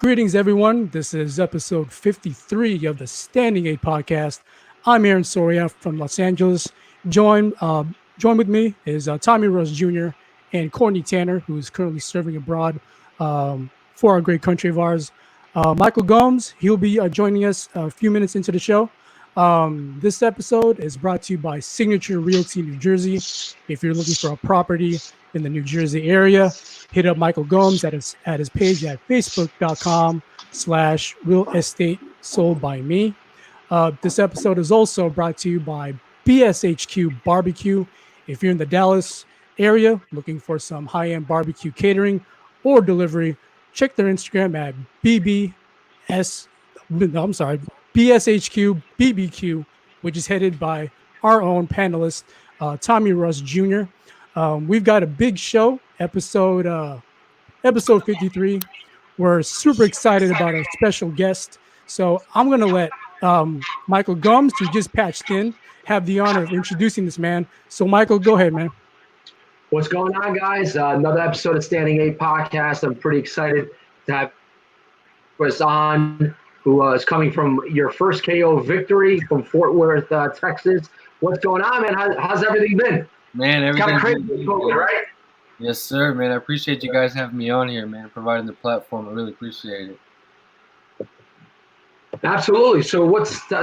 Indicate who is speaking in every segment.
Speaker 1: Greetings, everyone. This is episode 53 of the Standing 8 podcast. I'm Aaron Soria from Los Angeles. Join with me is Tommy Rose Jr. and Courtney Tanner, who is currently serving abroad for our great country of ours. Michael Gomes, he'll be joining us a few minutes into the show. This episode is brought to you by Signature Realty New Jersey. If you're looking for a property in the New Jersey area, hit up Michael Gomes at his page at facebook.com/real estate sold by me. This episode is also brought to you by BSHQ Barbecue. If you're in the Dallas area looking for some high-end barbecue catering or delivery, check their Instagram at BSHQ BBQ, which is headed by our own panelist, Tommy Russ Jr. We've got a big show, episode 53. We're super excited about our special guest. So I'm going to let Michael Gomes, who just patched in, have the honor of introducing this man. So, Michael, go ahead, man.
Speaker 2: What's going on, guys? Another episode of Standing 8 podcast. I'm pretty excited to have us on, who is coming from your first KO victory from Fort Worth, Texas. What's going on, man? How's everything been?
Speaker 3: Man, everything's
Speaker 2: kind of crazy, right?
Speaker 3: Yes, sir, man. I appreciate you guys having me on here, man, providing the platform. I really appreciate it.
Speaker 2: Absolutely. So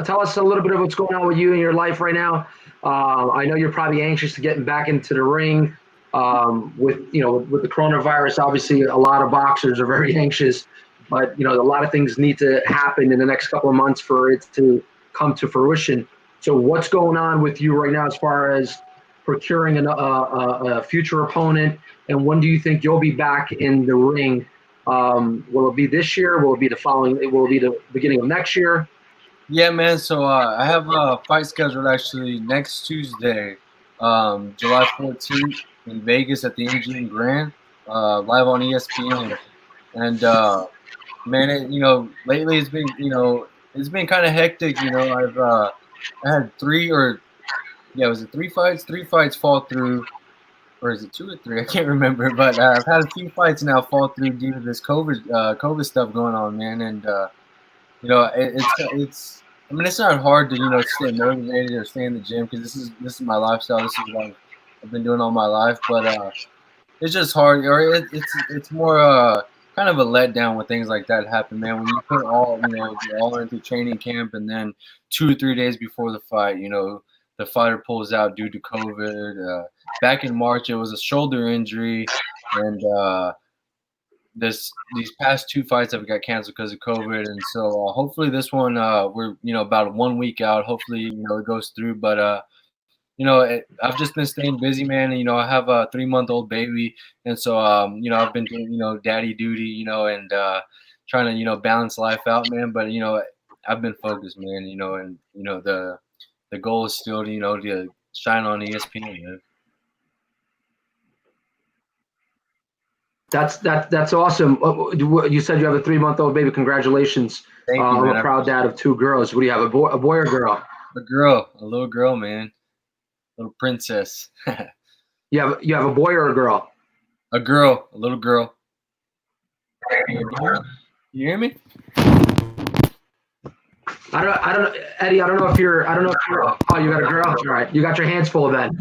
Speaker 2: tell us a little bit of what's going on with you in your life right now. I know you're probably anxious to get back into the ring with the coronavirus. Obviously, a lot of boxers are very anxious, but, a lot of things need to happen in the next couple of months for it to come to fruition. So what's going on with you right now as far as procuring a future opponent, and when do you think you'll be back in the ring? Will it be this year? Will it be the beginning of next year?
Speaker 3: Yeah, man. So I have a fight scheduled actually next Tuesday, July 14th in Vegas at the MGM Grand, live on ESPN. And man, lately it's been kind of hectic. I had three fights? Three fights fall through, or is it 2 or 3? I can't remember. But I've had a few fights now fall through due to this COVID stuff going on, man. And it's not hard to stay motivated or stay in the gym, because this is my lifestyle. This is what I've been doing all my life. But it's just hard, or it's more kind of a letdown when things like that happen, man. When you put all into training camp, and then 2 or 3 days before the fight, the fighter pulls out due to COVID. Back in March, it was a shoulder injury, and these past 2 fights have got canceled because of COVID. And so hopefully this one, we're about 1 week out. Hopefully it goes through. But I've just been staying busy, man. And I have a 3-month-old baby, and so I've been doing daddy duty, and trying to balance life out, man. But I've been focused, man. And the goal is still to shine on ESPN, man.
Speaker 2: That's awesome. You said you have a 3-month-old baby. Congratulations.
Speaker 3: Thank you,
Speaker 2: I'm a proud dad of 2 girls. What do you have, a boy or a girl?
Speaker 3: A little girl, man. Little princess.
Speaker 2: You have a boy or a girl?
Speaker 3: A little girl. You hear me?
Speaker 2: I don't, Eddie. I don't know if you're. Oh, you got a girl. All right, you got your hands full then.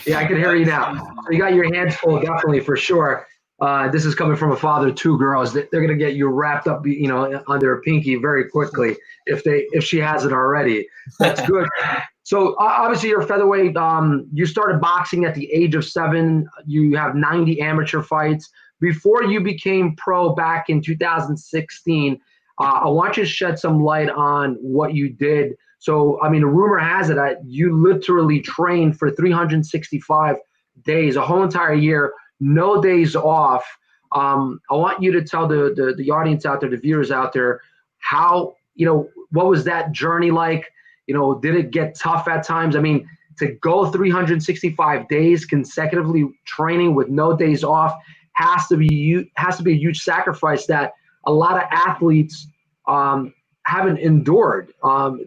Speaker 2: Yeah, I can hear you now. So you got your hands full, definitely, for sure. This is coming from a father of 2 girls. They're gonna get you wrapped up, on their pinky very quickly if she hasn't already. That's good. So obviously you're a featherweight. You started boxing at the age of 7. You have 90 amateur fights. Before you became pro back in 2016, I want you to shed some light on what you did. So, the rumor has it that you literally trained for 365 days, a whole entire year, no days off. I want you to tell the audience out there, the viewers out there, how, what was that journey like? Did it get tough at times? To go 365 days consecutively training with no days off has to be a huge sacrifice that a lot of athletes haven't endured.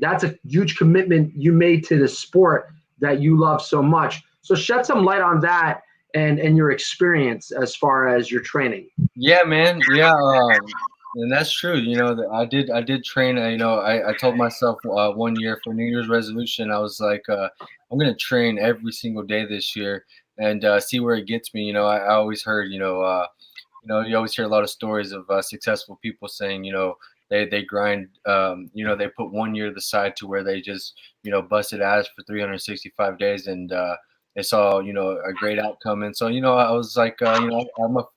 Speaker 2: That's a huge commitment you made to the sport that you love so much. So shed some light on that, and your experience as far as your training.
Speaker 3: Yeah, man. Yeah, and that's true. You know, I did train. You know, I told myself 1 year for New Year's resolution. I was like, I'm gonna train every single day this year and see where it gets me. You know, I always heard, you know, you always hear a lot of stories of successful people saying, you know, they grind, you know, they put 1 year to the side to where they just, you know, busted ass for 365 days and they saw, you know, a great outcome. And so, you know, I was like, you know,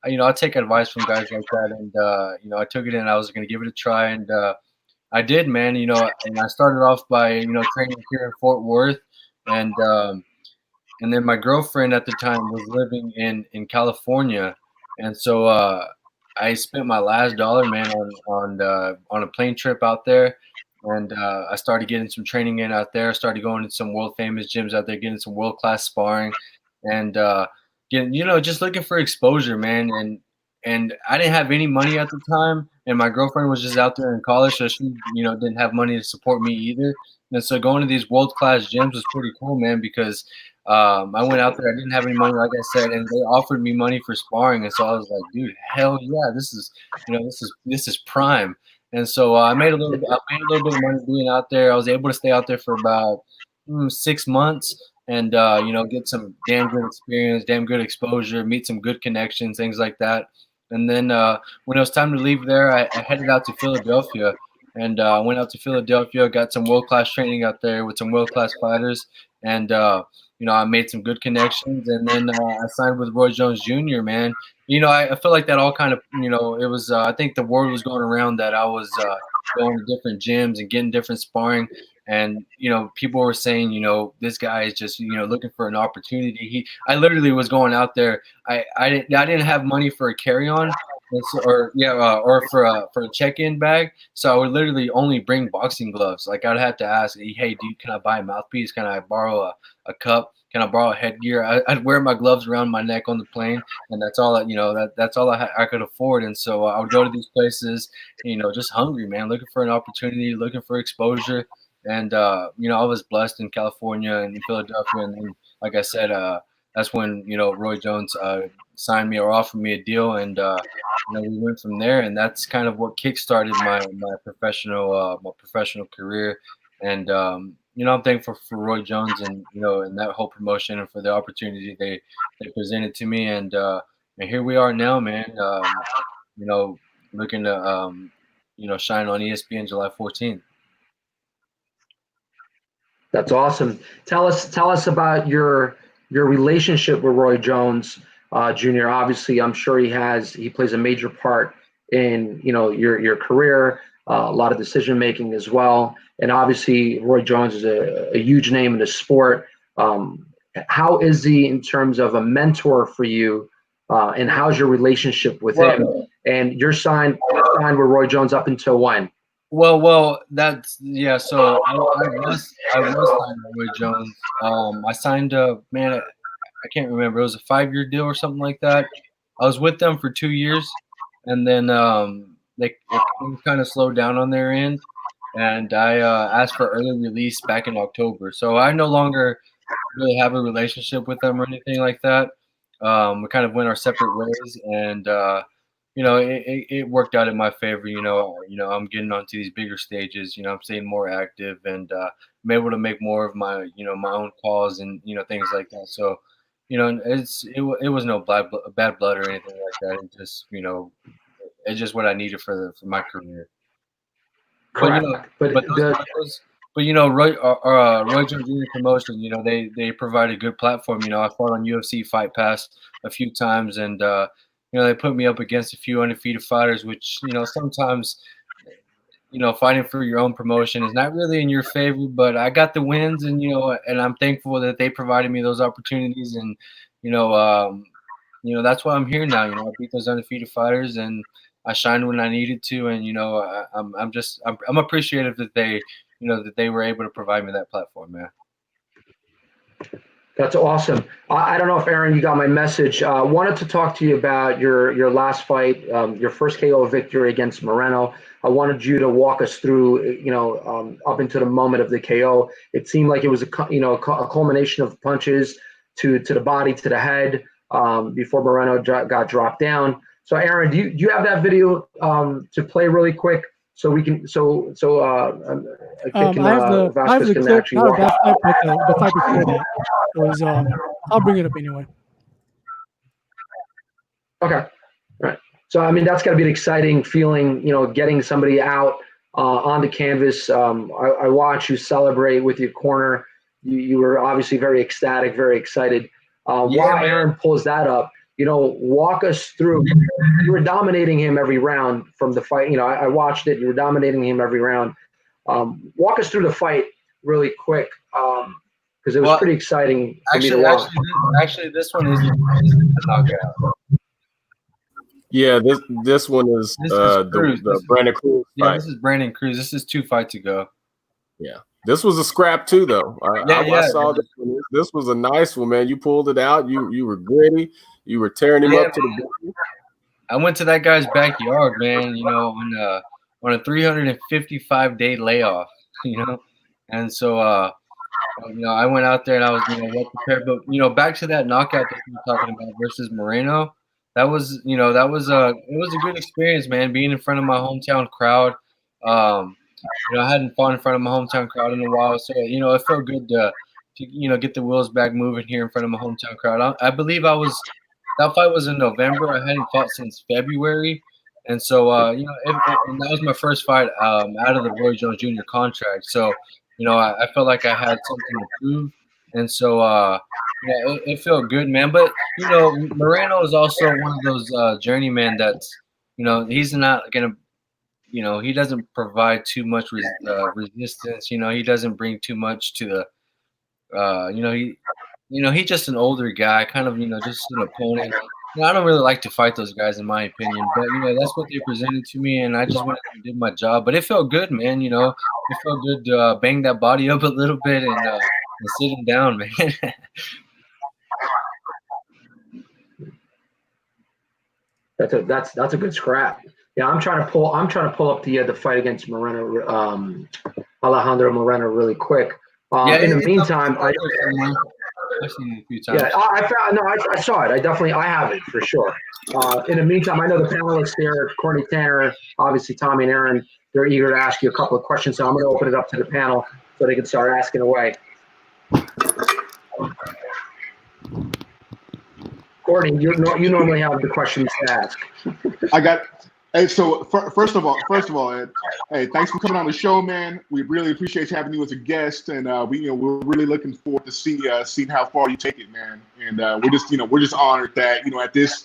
Speaker 3: you know, I take advice from guys like that, and you know, I took it in. I was going to give it a try, and I did, man. You know, and I started off by, you know, training here in Fort Worth, and and then my girlfriend at the time was living in California, and so I spent my last dollar, man, on a plane trip out there, and I started getting some training in out there. I started going to some world famous gyms out there, getting some world class sparring, and getting, you know, just looking for exposure, man. And I didn't have any money at the time, and my girlfriend was just out there in college, so she, you know, didn't have money to support me either. And so going to these world class gyms was pretty cool, man, because I went out there. I didn't have any money, like I said, and they offered me money for sparring, and so I was like, dude, hell yeah, this is, you know, this is prime. And so I made a little, I made a little bit of money being out there. I was able to stay out there for about 6 months, and you know, get some damn good experience, damn good exposure, meet some good connections, things like that. And then when it was time to leave there, I headed out to Philadelphia, and I went out to Philadelphia, got some world class training out there with some world class fighters, and you know, I made some good connections, and then I signed with Roy Jones Jr., man. You know, I feel like that all kind of, you know, it was, I think the word was going around that I was going to different gyms and getting different sparring. And, you know, people were saying, you know, this guy is just, you know, looking for an opportunity. I literally was going out there. I didn't have money for a carry-on. Or yeah, or for a check-in bag. So I would literally only bring boxing gloves. Like I'd have to ask, hey, dude, can I buy a mouthpiece? Can I borrow a cup? Can I borrow a headgear? I'd wear my gloves around my neck on the plane, and that's all. You know, that's all I could afford. And so I would go to these places, you know, just hungry, man, looking for an opportunity, looking for exposure. And you know, I was blessed in California and in Philadelphia, and then, like I said, that's when, you know, Roy Jones signed me or offered me a deal, and you know, we went from there, and that's kind of what kickstarted my professional career. And you know, I'm thankful for Roy Jones and, you know, and that whole promotion, and for the opportunity they presented to me, and here we are now, man. You know, looking to you know, shine on ESPN July 14th.
Speaker 2: That's awesome. Tell us about your relationship with Roy Jones Jr. Obviously, I'm sure he plays a major part in, you know, your career, a lot of decision making as well. And obviously, Roy Jones is a huge name in the sport. How is he in terms of a mentor for you? And how's your relationship with him? And you're signed with Roy Jones up until when?
Speaker 3: Well, that's, yeah. So I was signed with Roy Jones. I signed man, I can't remember. It was a 5-year deal or something like that. I was with them for 2 years, and then they kind of slowed down on their end, and I asked for early release back in October. So I no longer really have a relationship with them or anything like that. We kind of went our separate ways, and you know, it worked out in my favor. You know, I'm getting onto these bigger stages. You know, I'm staying more active, and I'm able to make more of my, you know, my own calls and, you know, things like that. So, you know, it was no bad blood or anything like that. It just, you know, it's just what I needed for my career.
Speaker 2: Correct.
Speaker 3: But you know, Roy Jones Jr. Promotion, you know, they provide a good platform. You know, I fought on UFC Fight Pass a few times, and you know, they put me up against a few undefeated fighters, which, you know, sometimes, you know, fighting for your own promotion is not really in your favor. But I got the wins, and, you know, and I'm thankful that they provided me those opportunities, and you know, that's why I'm here now. You know, I beat those undefeated fighters, and I shined when I needed to, and, you know, I'm appreciative that they, you know, that they were able to provide me that platform, man.
Speaker 2: That's awesome. I don't know if, Aaron, you got my message. Wanted to talk to you about your last fight, your first KO victory against Moreno. I wanted you to walk us through, you know, up into the moment of the KO. It seemed like it was a culmination of punches to the body, to the head. before Moreno got dropped down. So Aaron, do you have that video to play really quick so we can
Speaker 1: I have the
Speaker 2: Vazquez can
Speaker 1: clip,
Speaker 2: actually
Speaker 1: not of
Speaker 2: watch.
Speaker 1: that fight, but the fight before that. It was I'll bring it up anyway.
Speaker 2: Okay. All right. So, I mean, that's got to be an exciting feeling, getting somebody out on the canvas. I watched you celebrate with your corner. You were obviously very ecstatic, very excited. While Aaron pulls that up, walk us through. You were dominating him every round from the fight. I watched it. You were dominating him every round. Walk us through the fight really quick because it was pretty exciting for me to watch.
Speaker 3: Actually, this one is the knockout.
Speaker 4: Yeah, this one is the Brandon Cruz fight.
Speaker 3: Yeah, this is Brandon Cruz. This is 2 fights ago.
Speaker 4: Yeah, this was a scrap too, though. I saw this one. This was a nice one, man. You pulled it out. You were gritty. You were tearing him up to the bone.
Speaker 3: I went to that guy's backyard, man. On a 355-day layoff. And so I went out there and I was well prepared. But back to that knockout that you were talking about versus Moreno. That was it was a good experience, man. Being in front of my hometown crowd. I hadn't fought in front of my hometown crowd in a while, so it felt good to get the wheels back moving here in front of my hometown crowd. I believe that fight was in November. I hadn't fought since February, and so and that was my first fight out of the Roy Jones Jr. contract. So I felt like I had something to prove, and so it felt good, man. But Moreno is also one of those journeymen that's he's not gonna. He doesn't provide too much resistance. He doesn't bring too much to the. He's just an older guy, kind of just an opponent. I don't really like to fight those guys, in my opinion, but that's what they presented to me, and I just went and did my job. But it felt good, man. It felt good to bang that body up a little bit and sit him down, man.
Speaker 2: That's a good scrap. Yeah, I'm trying to pull up the fight against Moreno, Alejandro Moreno, really quick. In the meantime, I've
Speaker 3: seen it a few times.
Speaker 2: Yeah, I saw it. I have it for sure. In the meantime, I know the panelists here, Courtney Tanner, obviously Tommy and Aaron, they're eager to ask you a couple of questions. So I'm going to open it up to the panel so they can start asking away. Courtney, you normally have the questions to ask.
Speaker 5: I got. Hey, so first of all, Ed, hey, thanks for coming on the show, man. We really appreciate having you as a guest, and we're really looking forward to seeing how far you take it, man. And we're just honored that at this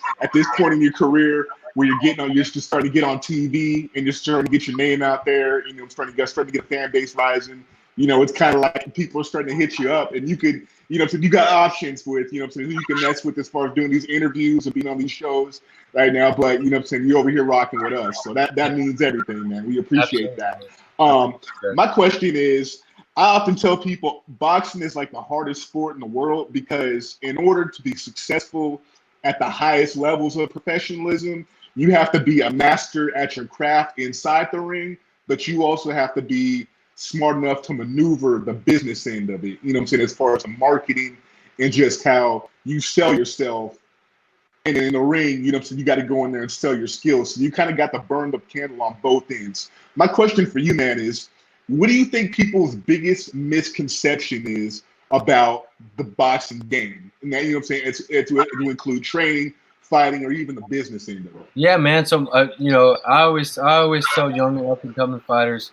Speaker 5: point in your career where you're just starting to get on TV and you're starting to get your name out there, starting to get a fan base rising. It's kind of like people are starting to hit you up, and you could, so you got options with, so who you can mess with as far as doing these interviews and being on these shows right now. But you're over here rocking with us, so that means everything, man. We appreciate that. My question is, I often tell people boxing is like the hardest sport in the world because in order to be successful at the highest levels of professionalism, you have to be a master at your craft inside the ring, but you also have to be smart enough to maneuver the business end of it, as far as the marketing and just how you sell yourself. And in the ring, you got to go in there and sell your skills. So you kind of got the burned up candle on both ends. My question for you, man, is what do you think people's biggest misconception is about the boxing game? And that, it's to include training, fighting, or even the business end of it.
Speaker 3: Yeah, man. So, I always tell young and up and coming fighters,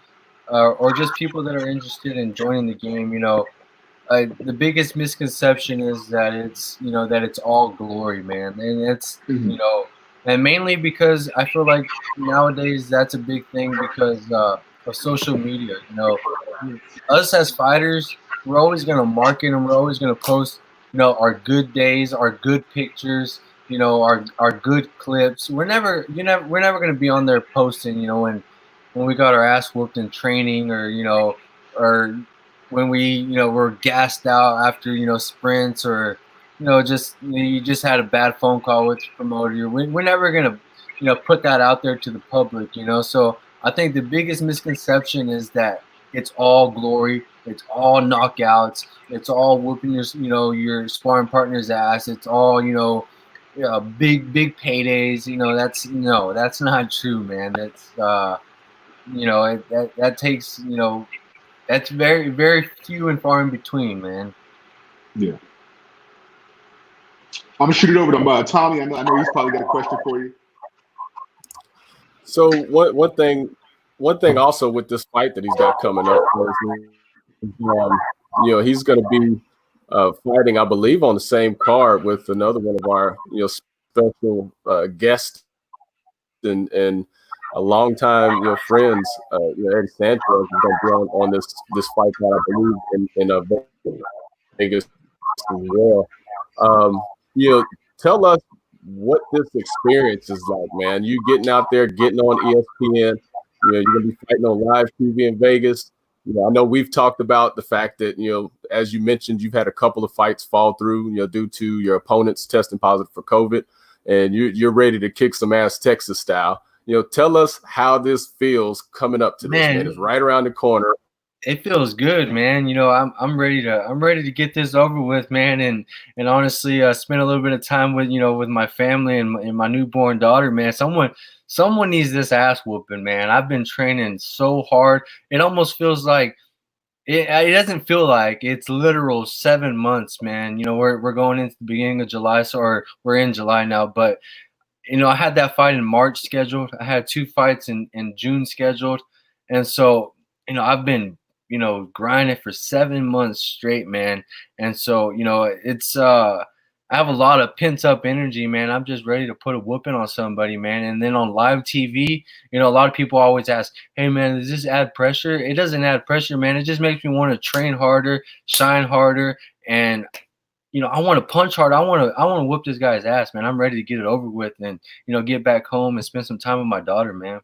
Speaker 3: or just people that are interested in joining the game, the biggest misconception is that it's all glory, man, and it's and mainly because I feel like nowadays that's a big thing because of social media. Us as fighters, we're always gonna market and we're always gonna post, our good days, our good pictures, our good clips. We're never gonna be on there posting, when we got our ass whooped in training, or when we were gassed out after sprints, or you just had a bad phone call with your promoter. We're never gonna put that out there to the public. So I think the biggest misconception is that it's all glory, it's all knockouts, it's all whooping your sparring partner's ass, it's all big paydays. That's not true, man. That's that takes that's very very few and far in between, man.
Speaker 5: Yeah. I'm gonna shoot it over to Tommy. I know he's probably got a question for you.
Speaker 4: So one thing also with this fight that he's got coming up is, he's going to be fighting, I believe, on the same card with another one of our special guests and a longtime friends, Eddie Sanchez is going to be on this fight card, I believe, in Vegas as well. Tell us what this experience is like, man. You getting out there, getting on ESPN. You're going to be fighting on live TV in Vegas. I know we've talked about the fact that, as you mentioned, you've had a couple of fights fall through, due to your opponents testing positive for COVID, and you're ready to kick some ass Texas style. Tell us how this feels coming up to this, man. It's right around the corner.
Speaker 3: It feels good, man. I'm ready to get this over with, man, and honestly, spend a little bit of time with with my family and my newborn daughter, man. Someone needs this ass whooping, man. I've been training so hard. It almost feels like it doesn't feel like it's literal 7 months, man. We're going into the beginning of July, or we're in July now, but I had that fight in March scheduled. I had 2 fights in June scheduled, and so I've been grinding for 7 months straight, man. And so, it's I have a lot of pent up energy, man. I'm just ready to put a whooping on somebody, man. And then on live TV, a lot of people always ask, hey man, does this add pressure? It doesn't add pressure, man. It just makes me want to train harder, shine harder, and I want to punch hard. I want to whoop this guy's ass, man. I'm ready to get it over with and get back home and spend some time with my daughter, man.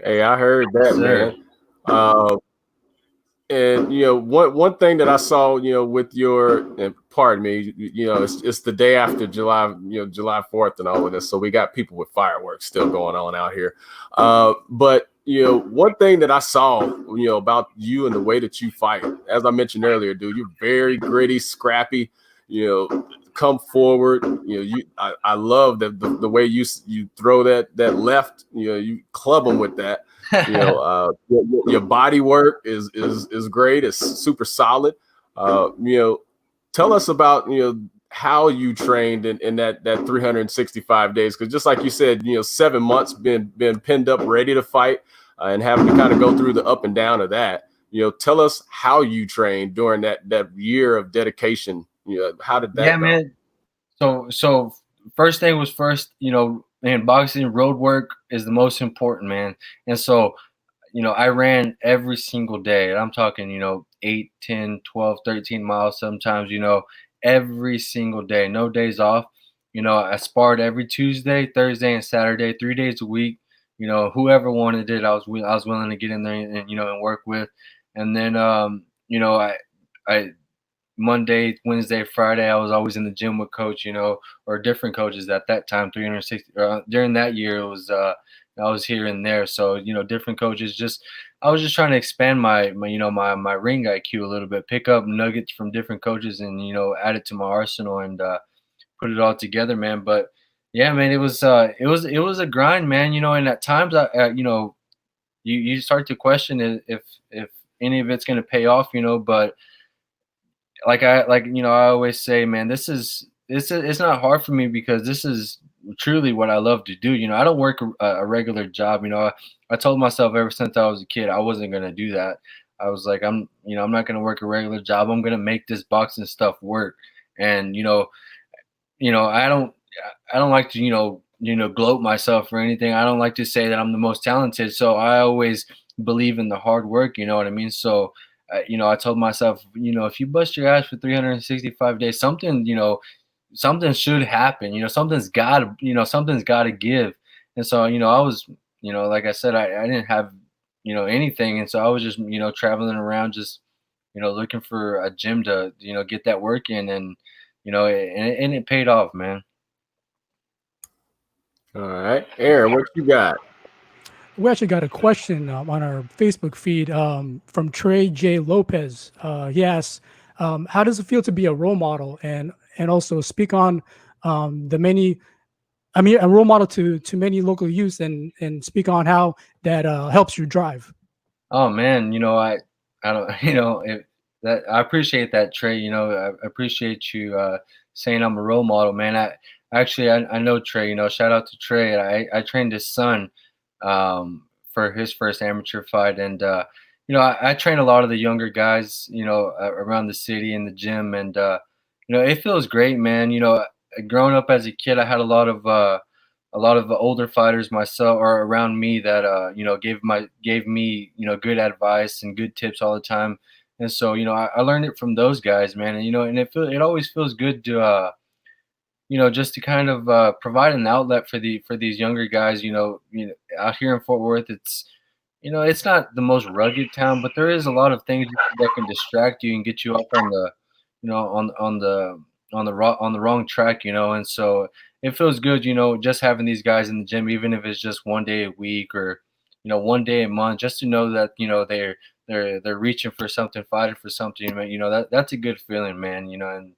Speaker 4: Hey, I heard that, man. And one thing that I saw, with and pardon me, it's the day after July 4th and all of this, so we got people with fireworks still going on out here. But one thing that I saw, about you and the way that you fight, as I mentioned earlier, dude, you're very gritty, scrappy. Come forward. I love the way you throw that left. You club them with that. Your body work is great. It's super solid. Tell us about how you trained in that 365 days, because just like you said, 7 months been pinned up, ready to fight, and having to kind of go through the up and down of that. Tell us how you trained during that year of dedication. How did that go?
Speaker 3: Man. So first thing was first, in boxing, road work is the most important, man. And so, I ran every single day. And I'm talking, 8, 10, 12, 13 miles sometimes, every single day, no days off. I sparred every Tuesday, Thursday, and Saturday, 3 days a week. Whoever wanted it, I was willing to get in there and work with. And then, I Monday, Wednesday, Friday, I was always in the gym with coach, or different coaches at that time. 360 during that year, it was I was here and there, so different coaches. I was just trying to expand my ring IQ a little bit, pick up nuggets from different coaches, and add it to my arsenal and put it all together, man. But yeah, man, it was a grind, man. And at times, you start to question if any of it's gonna pay off, but I always say, man, it's not hard for me because this is truly what I love to do. I don't work a regular job. I told myself ever since I was a kid, I wasn't going to do that. I was like, I'm not going to work a regular job. I'm going to make this boxing stuff work. And, I don't like to, gloat myself or anything. I don't like to say that I'm the most talented. So I always believe in the hard work. You know what I mean? So, I told myself, if you bust your ass for 365 days, something should happen. Something's got to give. And so, I was, like I said, I didn't have, anything. And so I was just, traveling around, just, looking for a gym to, get that work in, and, and it paid off, man.
Speaker 4: All right, Aaron, what you got?
Speaker 1: We actually got a question on our Facebook feed from Trey J. Lopez. He asks, how does it feel to be a role model and and also speak on the many. I mean, a role model to many local youths, and speak on how that helps you drive.
Speaker 3: Oh man, I don't if that I appreciate that, Trey. I appreciate you saying I'm a role model, man. I know Trey. Shout out to Trey. I trained his son for his first amateur fight, and I train a lot of the younger guys, around the city in the gym, and it feels great, man. Growing up as a kid, I had a lot of the older fighters myself or around me that gave me good advice and good tips all the time. And so I learned it from those guys, man. And it always feels good to just to kind of provide an outlet for these younger guys. Out here in Fort Worth, it's not the most rugged town, but there is a lot of things that can distract you and get you up on the on the wrong track. And so it feels good, just having these guys in the gym, even if it's just one day a week or one day a month, just to know that they're reaching for something, fighting for something. That's a good feeling, man. And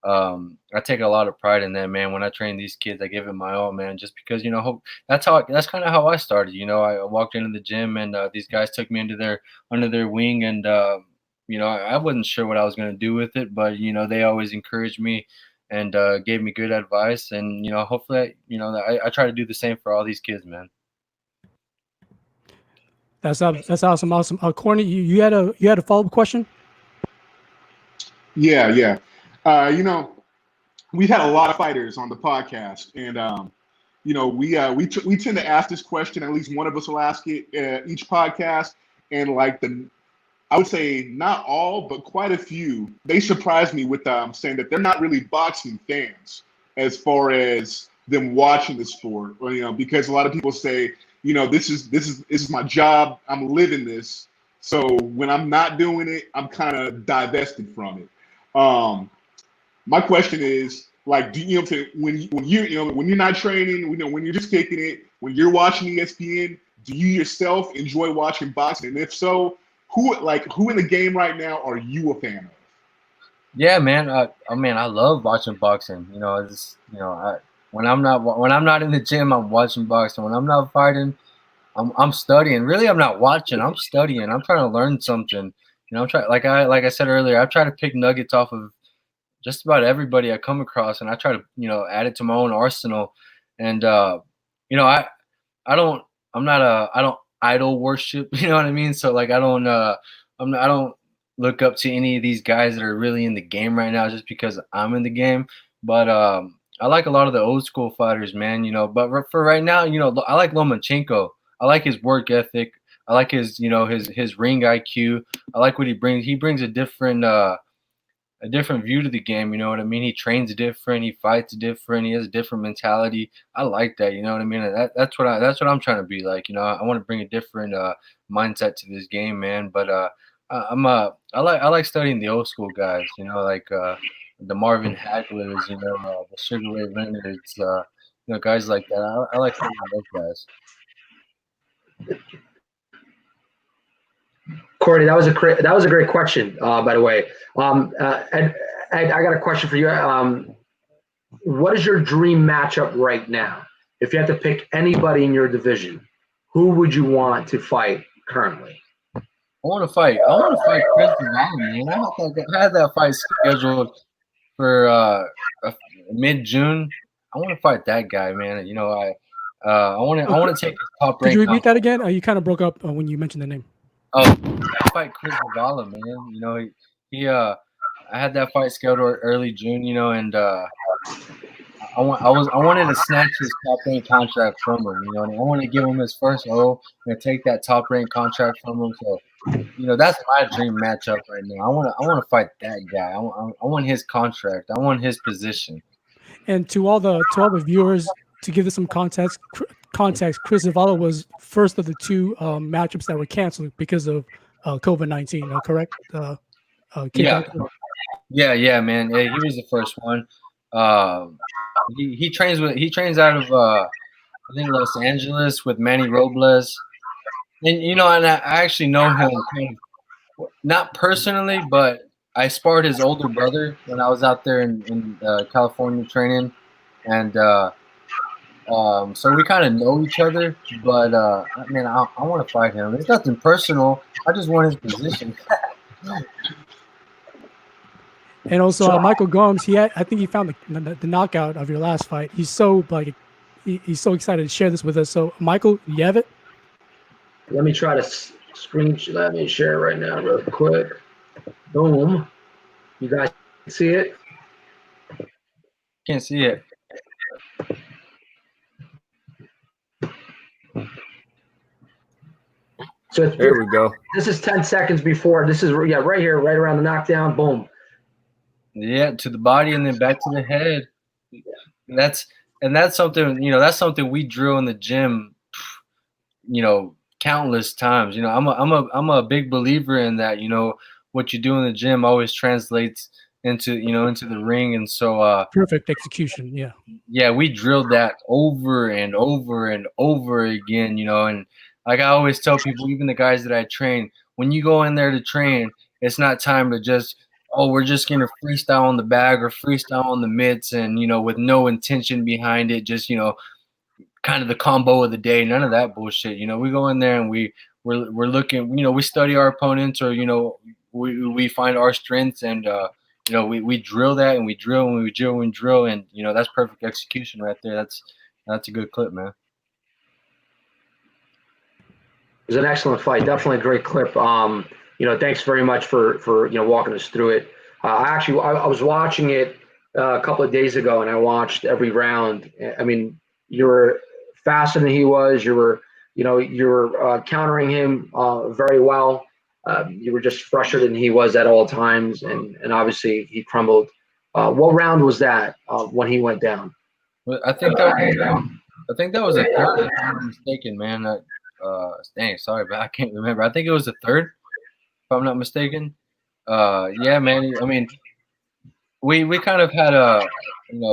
Speaker 3: I take a lot of pride in that, man. When I train these kids, I give it my all, man. Just because that's kind of how I started. I walked into the gym and these guys took me under their wing, and I wasn't sure what I was going to do with it, but they always encouraged me and gave me good advice, and hopefully I try to do the same for all these kids, man.
Speaker 1: That's awesome. Courtney, you had a follow-up question?
Speaker 5: Yeah. We've had a lot of fighters on the podcast, and we tend to ask this question. At least one of us will ask it each podcast, and I would say not all, but quite a few, they surprised me with saying that they're not really boxing fans as far as them watching the sport, or because a lot of people say, this is my job, I'm living this, so when I'm not doing it, I'm kind of divested from it. My question is, when you're not training, when you're just kicking it, when you're watching ESPN, do you yourself enjoy watching boxing? And if so, who in the game right now are you a fan of?
Speaker 3: Yeah, man. I love watching boxing. When I'm not in the gym, I'm watching boxing. When I'm not fighting, I'm studying. Really, I'm not watching. I'm studying. I'm trying to learn something. I'm trying, like I said earlier, I try to pick nuggets off of just about everybody I come across, and I try to add it to my own arsenal. And I don't idol worship, you know what I mean? So I don't look up to any of these guys that are really in the game right now just because I'm in the game. But I like a lot of the old school fighters, man. But for right now, I like Lomachenko. I like his work ethic. I like his his ring IQ. I like what he brings. He brings a different view to the game. You know what I mean? He trains different. He fights different. He has a different mentality. I like that. You know what I mean? And that's what I'm trying to be like. I want to bring a different mindset to this game, man. But I like studying the old school guys. The Marvin Haglers. The Sugar Ray Leonards. Guys like that. I like studying those guys.
Speaker 2: Courtney, that was a great question, by the way. Ed, I got a question for you. What is your dream matchup right now? If you had to pick anybody in your division, who would you want to fight currently?
Speaker 3: I want to fight Chris Vazquez, man. I had that fight scheduled for mid-June. I want to fight that guy, man. I want to take his top rank.
Speaker 1: Could you repeat that again? You kind of broke up when you mentioned the name.
Speaker 3: Oh, I fight Cruz, man. I had that fight scheduled early June, and I wanted to snatch his top rank contract from him, and I want to give him his first O and take that top rank contract from him. So, that's my dream matchup right now. I want to fight that guy. I want his contract. I want his position.
Speaker 1: And to all the viewers, to give this some context, Chris Zavala was first of the two matchups that were canceled because of COVID-19. Correct?
Speaker 3: Yeah, man. Yeah, he was the first one. He trains out of I think Los Angeles with Manny Robles, and and I actually know him kind of, not personally, but I sparred his older brother when I was out there in California training, and so we kind of know each other. But man, I want to fight him. It's nothing personal. I just want his position.
Speaker 1: And also Michael Gomes, I think he found the knockout of your last fight. He's so he's so excited to share this with us. So Michael, you have it?
Speaker 2: Let me try to let me share it right now real quick. Boom. You guys see it?
Speaker 3: Can't see it.
Speaker 2: So
Speaker 4: there we go.
Speaker 2: This is 10 seconds before. This is right here, right around the knockdown. Boom.
Speaker 3: Yeah, to the body and then back to the head. And that's something, that's something we drill in the gym, countless times. I'm a big believer in that. What you do in the gym always translates into the ring. And so
Speaker 1: perfect execution.
Speaker 3: Yeah, we drilled that over and over and over again, and like I always tell people, even the guys that I train, when you go in there to train, it's not time to just, we're just going to freestyle on the bag or freestyle on the mitts and, with no intention behind it, just, kind of the combo of the day, none of that bullshit. We go in there and we're looking, we study our opponents, or, we find our strengths, and, we drill that, and we drill and we drill and drill. And, that's perfect execution right there. That's a good clip, man.
Speaker 2: It was an excellent fight. Definitely a great clip. Thanks very much for walking us through it. I was watching it a couple of days ago, and I watched every round. I mean, you were faster than he was. You were countering him very well. You were just frustrated than he was at all times, and obviously he crumbled. What round was that when he went down?
Speaker 3: I think that was a third, if I'm not mistaken, man. Dang, sorry, but I can't remember. I think it was the third, if I'm not mistaken. Yeah, man. I mean, we kind of had a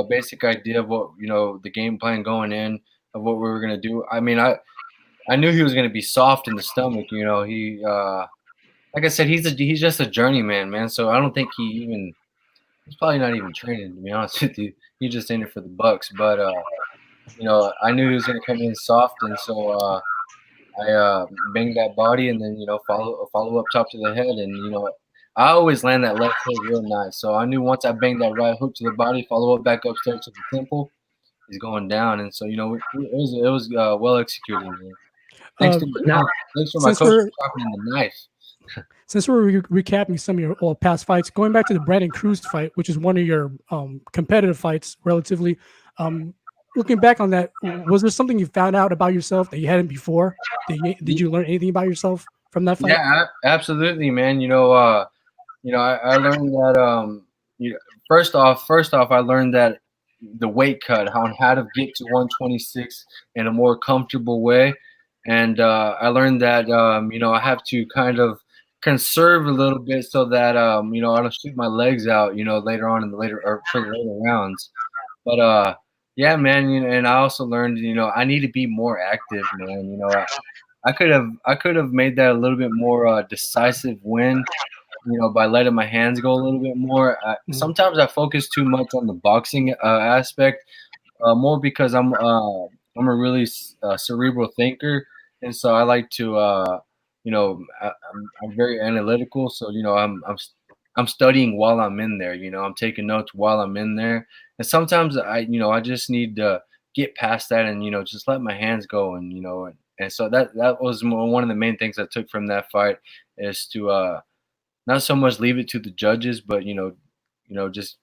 Speaker 3: basic idea of what the game plan going in, of what we were gonna do. I mean, I knew he was gonna be soft in the stomach. He like I said, he's just a journeyman, man. So I don't think he's probably not even training, to be honest with you. He's just in it for the bucks. But I knew he was gonna come in soft, and so I banged that body, and then follow up top to the head, and I always land that left hook real nice. So I knew once I banged that right hook to the body, follow up back upstairs to the temple, he's going down. And so it was well executed, man. Thanks for my coach dropping the knife.
Speaker 1: Since we're recapping some of your past fights, going back to the Brandon Cruz fight, which is one of your competitive fights, relatively. Looking back on that, was there something you found out about yourself that you hadn't before? Did you learn anything about yourself from that fight?
Speaker 3: Yeah, absolutely, man. I learned that first off, I learned that the weight cut, how to get to 126 in a more comfortable way, and I learned that I have to kind of conserve a little bit so that I don't shoot my legs out later on in the later rounds. But yeah, man, and I also learned I need to be more active, man. I could have made that a little bit more decisive win, by letting my hands go a little bit more. Sometimes I focus too much on the boxing aspect, more because I'm a really cerebral thinker, and so I like to I'm very analytical. So I'm studying while I'm in there. I'm taking notes while I'm in there, and sometimes I just need to get past that and just let my hands go, and so that was one of the main things I took from that fight, is to not so much leave it to the judges, but just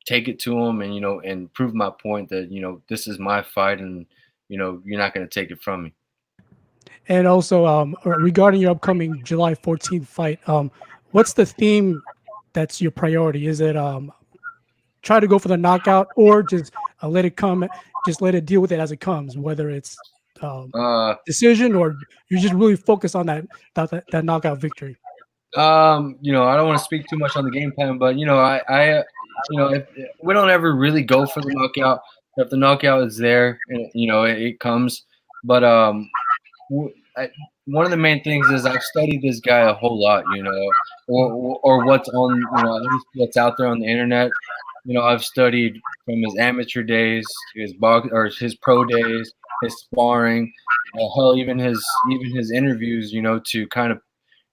Speaker 3: take it to them, and and prove my point that this is my fight, and you're not going to take it from me.
Speaker 1: And also, regarding your upcoming July 14th fight, what's the theme that's your priority? Is it try to go for the knockout, or just let it come, just let it deal with it as it comes, whether it's decision, or you just really focus on that knockout victory?
Speaker 3: I don't want to speak too much on the game plan, but if we don't ever really go for the knockout. If the knockout is there, and it comes. But one of the main things is I've studied this guy a whole lot, you know, or what's on, you know, at least what's out there on the internet. You know, I've studied from his amateur days to his box or his pro days, his sparring, hell, even his interviews. You know, to kind of,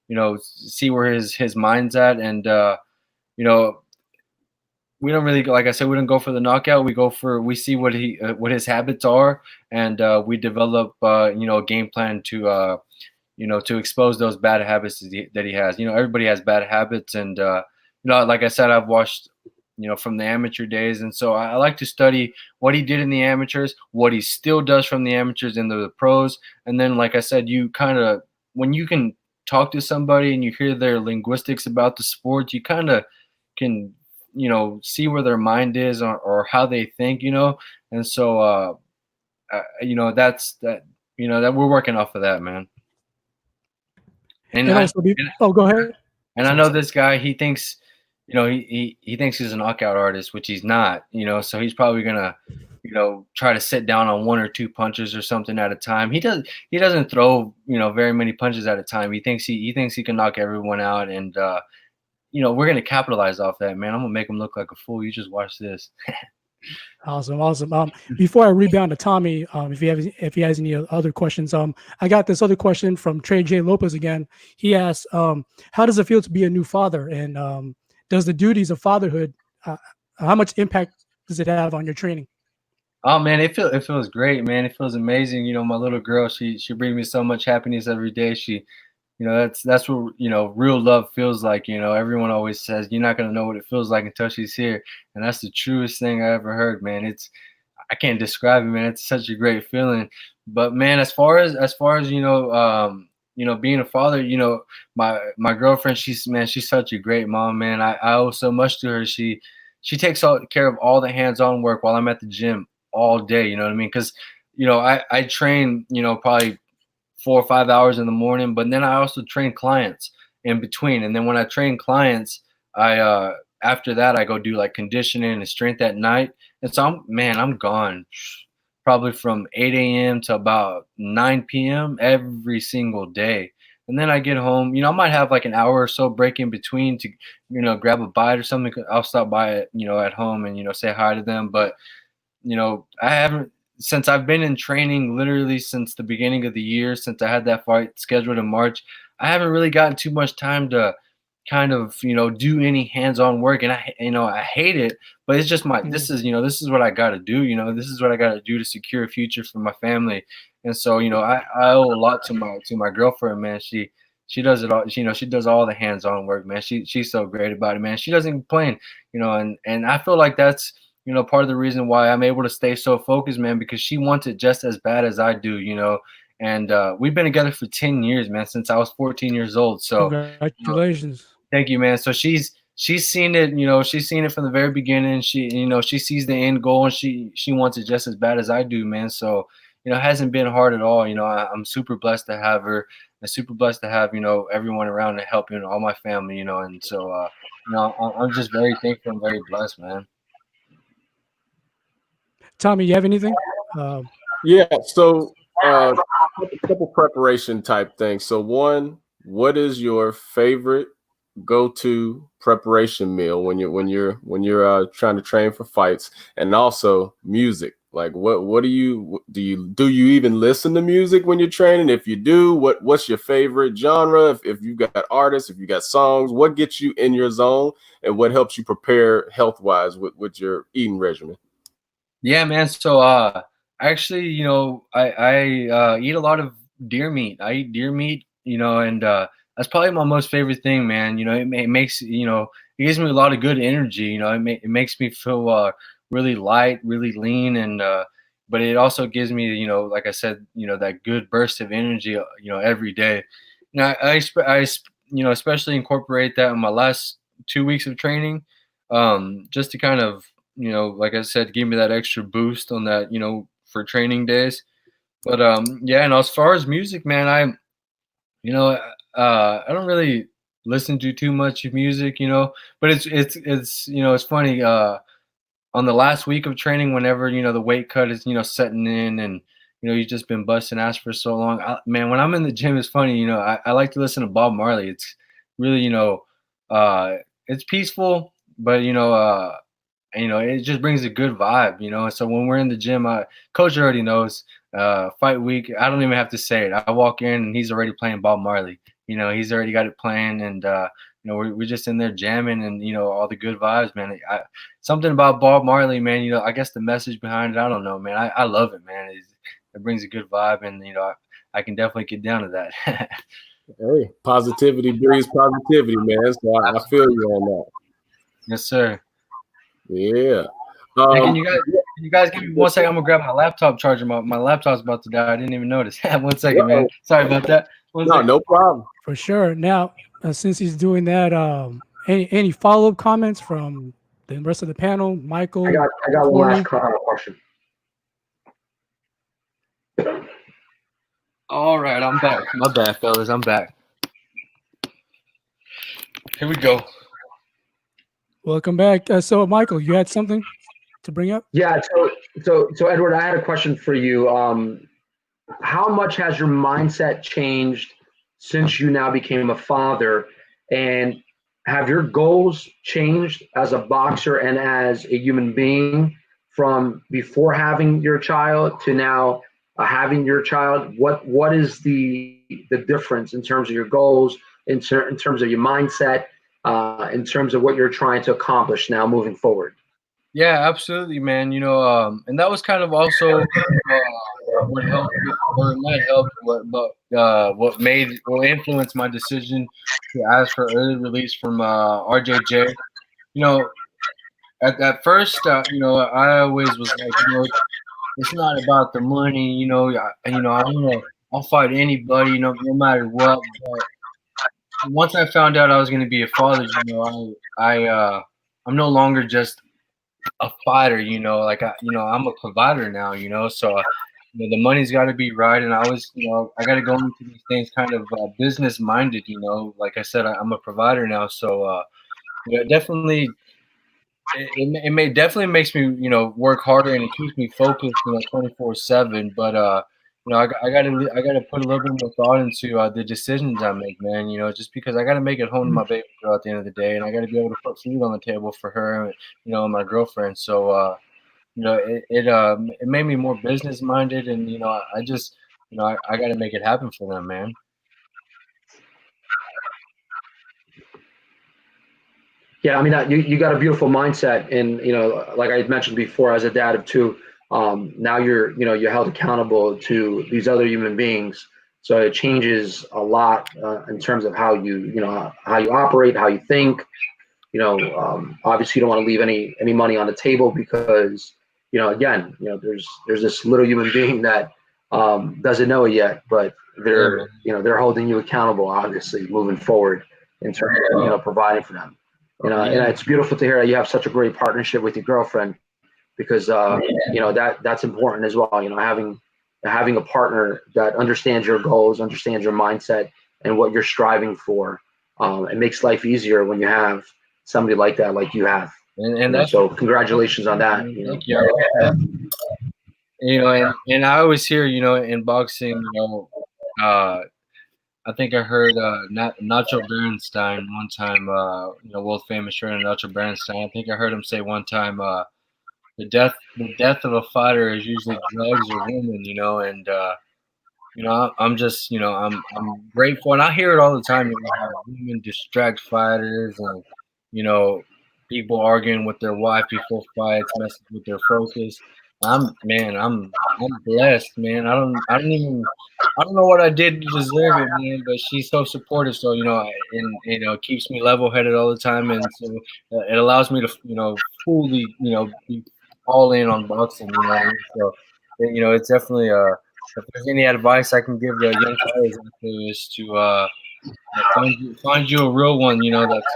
Speaker 3: you know, see where his mind's at, and you know, we don't really, like I said, we don't go for the knockout. We see what his habits are, and we develop you know, a game plan to you know, to expose those bad habits that he has. You know, everybody has bad habits, and you know, like I said, I've watched, you know, from the amateur days, and so I like to study what he did in the amateurs, what he still does from the amateurs into the pros, and then, like I said, you kind of, when you can talk to somebody and you hear their linguistics about the sport, you kind of can, you know, see where their mind is, or how they think, you know, and so you know, that's that, you know, that we're working off of that, man. And
Speaker 1: And
Speaker 3: I
Speaker 1: also, oh, go ahead.
Speaker 3: and I know this guy, he thinks, you know, he thinks he's a knockout artist, which he's not, you know, so he's probably gonna, you know, try to sit down on one or two punches or something at a time. He doesn't throw, you know, very many punches at a time. He thinks he can knock everyone out, and you know, we're gonna capitalize off that, man. I'm gonna make him look like a fool. You just watch this.
Speaker 1: Awesome, awesome. Before I rebound to Tommy, if he has any other questions, I got this other question from Trey J. Lopez again. He asks, how does it feel to be a new father, and does the duties of fatherhood, how much impact does it have on your training?
Speaker 3: Oh man, it feels great, man. It feels amazing. You know, my little girl, she brings me so much happiness every day. She, you know, that's what, you know, real love feels like. You know, everyone always says you're not gonna know what it feels like until she's here, and that's the truest thing I ever heard, man. I can't describe it, man. It's such a great feeling. But man, as far as you know, being a father, you know, my girlfriend, she's such a great mom, man. I owe so much to her. She takes all care of all the hands-on work while I'm at the gym all day. You know what I mean? Because, you know, I train, you know, probably 4 or 5 hours in the morning, but then I also train clients in between. And then when I train clients, I after that I go do like conditioning and strength at night. And so I'm gone probably from 8 a.m. to about 9 p.m. every single day. And then I get home, you know, I might have like an hour or so break in between to, you know, grab a bite or something. I'll stop by it, you know, at home and, you know, say hi to them. But, you know, I haven't, since I've been in training literally since the beginning of the year, since I had that fight scheduled in March, I haven't really gotten too much time to kind of, you know, do any hands-on work. And you know, I hate it, but it's just this is, you know, this is what I got to do. You know, this is what I got to do to secure a future for my family. And so, you know, I owe a lot to my girlfriend, man. She does it all. You know, she does all the hands-on work, man. She's so great about it, man. She doesn't complain, you know, and I feel like that's, you know, part of the reason why I'm able to stay so focused, man, because she wants it just as bad as I do, you know. And we've been together for 10 years, man, since I was 14 years old. So, you know,
Speaker 1: Congratulations.
Speaker 3: thank you, man. So she's seen it, you know, she's seen it from the very beginning. She, you know, she sees the end goal, and she wants it just as bad as I do, man. So, you know, it hasn't been hard at all. You know, I'm super blessed to have her. I'm super blessed to have, you know, everyone around to help, you know, all my family, you know. And so, you know, I'm just very thankful and very blessed, man.
Speaker 1: Tommy, you have anything?
Speaker 4: Yeah. So, couple preparation type things. So, one, what is your favorite go-to preparation meal when you're trying to train for fights? And also music. Like, what do you even listen to music when you're training? If you do, what's your favorite genre? If you've got artists, if you got songs, what gets you in your zone, and what helps you prepare health-wise with your eating regimen?
Speaker 3: Yeah, man. So actually, you know, I eat a lot of deer meat. I eat deer meat, you know, and that's probably my most favorite thing, man. You know, it makes, you know, it gives me a lot of good energy. You know, it makes me feel really light, really lean, and but it also gives me, you know, like I said, you know, that good burst of energy, you know, every day. You know, you know, especially incorporate that in my last 2 weeks of training, just to kind of, you know, like I said, give me that extra boost on that, you know, for training days. But yeah, and as far as music, man, you know, I don't really listen to too much music, you know, but it's you know, it's funny. On the last week of training, whenever, you know, the weight cut is, you know, setting in, and You've just been busting ass for so long. Man, when I'm in the gym, it's funny. I like to listen to Bob Marley. It's really, it's peaceful, but it just brings a good vibe. And so when we're in the gym, coach already knows. Fight week, I don't even have to say it. I walk in and he's already playing Bob Marley. He's already got it playing, and we're just in there jamming, and all the good vibes, man. Something about Bob Marley, man. I guess the message behind it, I don't know, man. I love it, man. It brings a good vibe, and I can definitely get down to that.
Speaker 4: Hey, positivity breeds positivity, man. So I feel you on that.
Speaker 3: Yes, sir.
Speaker 4: Yeah.
Speaker 3: Hey, can you guys give me 1 second? I'm gonna grab my laptop charger. My laptop's about to die. I didn't even notice. 1 second, man. Sorry about that.
Speaker 4: No problem.
Speaker 1: For sure. Now, since he's doing that, any follow up comments from the rest of the panel? Michael,
Speaker 2: I got one last question.
Speaker 3: All right, I'm back. My bad, fellas. I'm back. Here we go.
Speaker 1: Welcome back. So, Michael, you had something to bring up?
Speaker 2: Yeah. So Edward, I had a question for you. How much has your mindset changed since you now became a father, and have your goals changed as a boxer and as a human being from before having your child to now having your child? What is the difference in terms of your goals, in terms of your mindset, in terms of what you're trying to accomplish now moving forward?
Speaker 3: Yeah, absolutely, man. And that was kind of also what helped, or not helped, what influenced my decision to ask for early release from RJJ. At first, I always was like, it's not about the money. I'll fight anybody, no matter what. But once I found out I was going to be a father, I'm no longer just a fighter, I'm a provider now, so the money's got to be right, and I always, I got to go into these things kind of business minded, like I said, I'm a provider now, so definitely it definitely makes me work harder, and it keeps me focused 24/7, but I gotta put a little bit more thought into the decisions I make, man. Just because I gotta make it home to my baby girl at the end of the day, and I gotta be able to put food on the table for her, and my girlfriend. So it made me more business minded, and I just I gotta make it happen for them, man.
Speaker 2: Yeah, I mean, you got a beautiful mindset, and like I mentioned before, as a dad of two, now you're held accountable to these other human beings. So it changes a lot in terms of how how you operate, how you think. Obviously, you don't want to leave any money on the table because again, there's this little human being that doesn't know it yet, but they're holding you accountable, obviously, moving forward in terms of providing for them. And it's beautiful to hear that you have such a great partnership with your girlfriend, because that's important as well. Having a partner that understands your goals, understands your mindset, and what you're striving for. It makes life easier when you have somebody like that, like you have.
Speaker 3: And
Speaker 2: so congratulations on that.
Speaker 3: Thank you. And I always hear, in boxing, I think I heard Nacho Bernstein one time, world famous trainer Nacho Bernstein. I think I heard him say one time, the death of a fighter is usually drugs or women, and I'm just, I'm grateful, and I hear it all the time. How women distract fighters, and people arguing with their wife before fights, messing with their focus. I'm blessed, man. I don't know what I did to deserve it, man. But she's so supportive, so it keeps me level headed all the time, and so it allows me to fully be all in on boxing. So it's definitely if there's any advice I can give the young players out there is to find you a real one, that's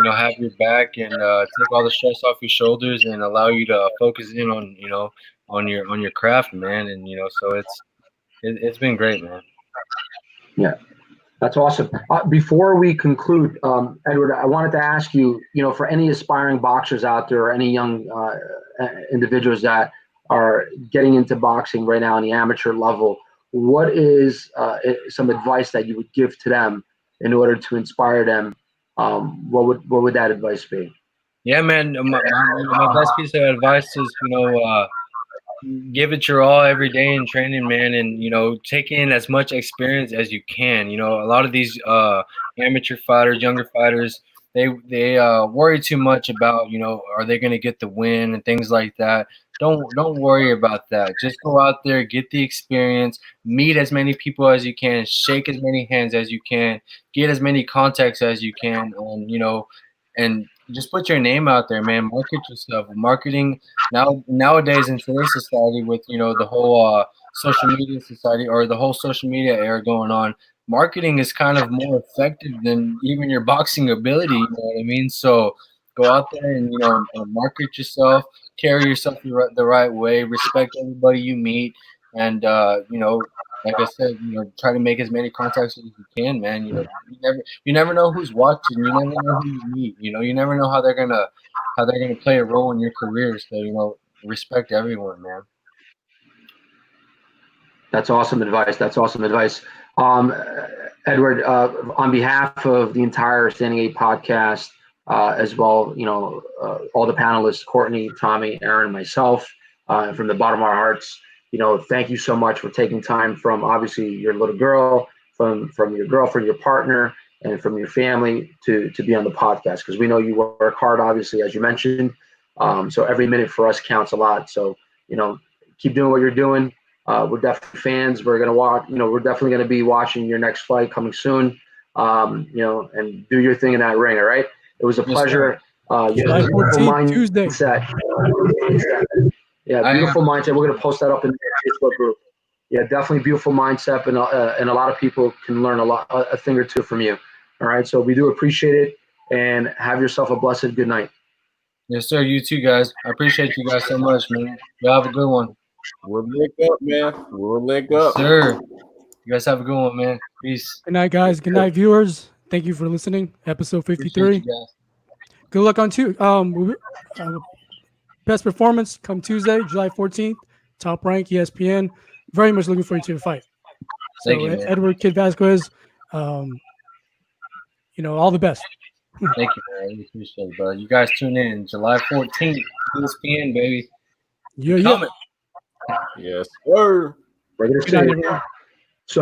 Speaker 3: gonna have your back and take all the stress off your shoulders and allow you to focus in on on your craft, man. And so it's been great, man.
Speaker 2: Yeah, that's awesome. Before we conclude, Edward, I wanted to ask you, for any aspiring boxers out there or any young individuals that are getting into boxing right now on the amateur level, what is some advice that you would give to them in order to inspire them? What would that advice be?
Speaker 3: Yeah, man. My best piece of advice is, give it your all every day in training, man, and take in as much experience as you can. A lot of these amateur fighters, younger fighters, they worry too much about, are they going to get the win and things like that. Don't worry about that. Just go out there, get the experience, meet as many people as you can, shake as many hands as you can, get as many contacts as you can, and just put your name out there, man. Market yourself. Marketing nowadays in today's society, with the whole social media society, or the whole social media era going on, marketing is kind of more effective than even your boxing ability. You know what I mean? So go out there and market yourself, carry yourself the right way, respect everybody you meet, and like I said, try to make as many contacts as you can, man. You never know who's watching. You never know who you meet. You never know how they're gonna play a role in your career. So respect everyone, man.
Speaker 2: That's awesome advice. That's awesome advice. Edward, on behalf of the entire Standing 8 podcast, as well, all the panelists, Courtney, Tommy, Aaron, myself, from the bottom of our hearts, thank you so much for taking time from obviously your little girl, from your girlfriend, your partner, and from your family to be on the podcast, because we know you work hard, obviously, as you mentioned. So every minute for us counts a lot. So, keep doing what you're doing. We're definitely fans. We're gonna watch. We're definitely gonna be watching your next fight coming soon. And do your thing in that ring. All right. It was a pleasure.
Speaker 1: July 14th, Tuesday.
Speaker 2: Yeah, beautiful mindset. We're gonna post that up in the Facebook group. Yeah, definitely beautiful mindset, and a lot of people can learn a thing or two from you. All right. So we do appreciate it, and have yourself a blessed good night.
Speaker 3: Yes, sir. You too, guys. I appreciate you guys so much, man. Y'all have a good one.
Speaker 4: We'll link up, man. We'll link
Speaker 3: Yes,
Speaker 4: up.
Speaker 3: sir. You guys have a good one, man. Peace.
Speaker 1: Good night, guys. Good night, viewers. Thank you for listening. Episode 53.
Speaker 3: Appreciate you guys.
Speaker 1: Good luck on best performance come Tuesday, July 14th. Top rank, ESPN. Very much looking forward to the fight. So,
Speaker 3: Thank you, man.
Speaker 1: Edward Kid Vazquez, all the best.
Speaker 3: Thank you, man. I really appreciate it, bro. You guys tune in July 14th, ESPN, baby.
Speaker 1: Yeah,
Speaker 3: Coming.
Speaker 4: Yes, sir.
Speaker 2: We're gonna
Speaker 1: Good night,
Speaker 2: see.
Speaker 1: everyone.
Speaker 2: So.